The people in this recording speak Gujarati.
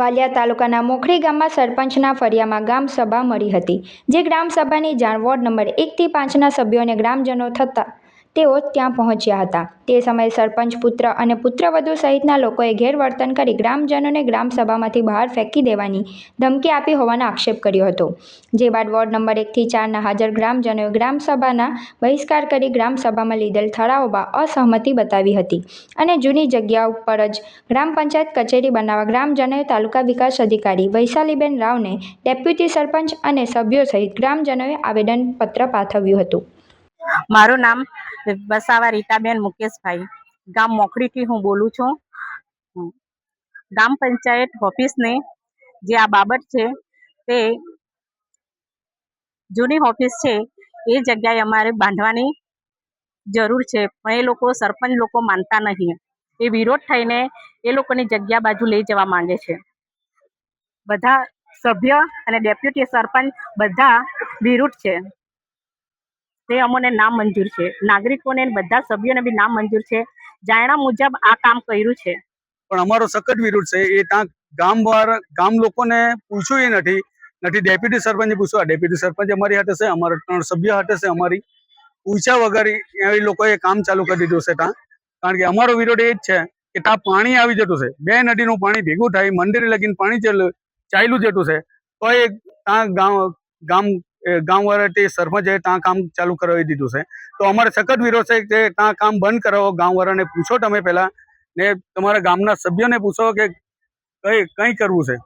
વાલિયા તાલુકાના મોખડી ગામમાં સરપંચના ફળિયામાં ગ્રામ સભા મળી હતી, જે ગ્રામ સભાની જાણ વોર્ડ નંબર 1 થી 5ના સભ્યોને ગ્રામજનો થતાં તેઓ ત્યાં પહોંચ્યા હતા। તે સમયે સરપંચ પુત્ર અને પુત્રવધુ સહિતના લોકોએ ગેરવર્તન કરી ગ્રામજનોને ગ્રામ સભામાંથી બહાર ફેંકી દેવાની ધમકી આપી હોવાનો આક્ષેપ કર્યો હતો। જે બાદ વોર્ડ નંબર 1 થી 4ના હાજર ગ્રામજનોએ ગ્રામ સભાના બહિષ્કાર કરી ગ્રામ સભામાં લીધેલ ઠરાવોમાં અસહમતિ બતાવી હતી અને જૂની જગ્યા ઉપર જ ગ્રામ પંચાયત કચેરી બનાવવા ગ્રામજનોએ તાલુકા વિકાસ અધિકારી વૈશાલીબેન રાવને ડેપ્યુટી સરપંચ અને સભ્યો સહિત ગ્રામજનોએ આવેદનપત્ર પાઠવ્યું હતું। મારું નામ વસાવા રીટાબેન મુકેશભાઈ, ગામ મોખડીથી હું બોલું છું। ગ્રામ પંચાયત ઓફિસને જે આ બાબત છે તે જૂની ઓફિસ છે એ જગ્યાએ અમારે બાંધવાની જરૂર છે, પણ એ લોકો સરપંચ લોકો માનતા નહીં। એ વિરોધ થઈને એ લોકોની જગ્યા બાજુ લઈ જવા માંગે છે। બધા સભ્ય અને ડેપ્યુટી સરપંચ બધા વિરુદ્ધ છે, તે અમને નામ મંજૂર છે। નાગરિકોને બધા સભ્યોને બી નામ મંજૂર છે, જાણ્યા મુજબ આ કામ કર્યું છે, પણ અમારો સખત વિરોધ છે। એ ત્યાં ગામ લોકોને પૂછ્યું નથી ડેપ્યુટી સરપંચે પૂછ્યું। ડેપ્યુટી સરપંચ અમારી હાથે છે, અમારા 3 સભ્ય હાથે છે, અમારી પૂછ્યા વગર એ લોકોએ કામ ચાલુ કરી દીધું છે ત્યાં। કારણ કે અમારો વિરોધ એ જ છે કે ત્યાં પાણી આવી જતું છે, 2 નદીનું પાણી ભેગું થાય, મંદિરે લગીને પાણી ચાલ્યું જતું છે, તો એ ત્યાં ગામવાળા તે સરપંચે ત્યાં કામ ચાલુ કરાવી દીધું છે। તો અમારે સખત વિરોધ છે કે ત્યાં કામ બંધ કરાવો। ગામવાળાને પૂછો, તમે પહેલા ને તમારા ગામના સભ્યોને પૂછો કે કઈ કરવું છે।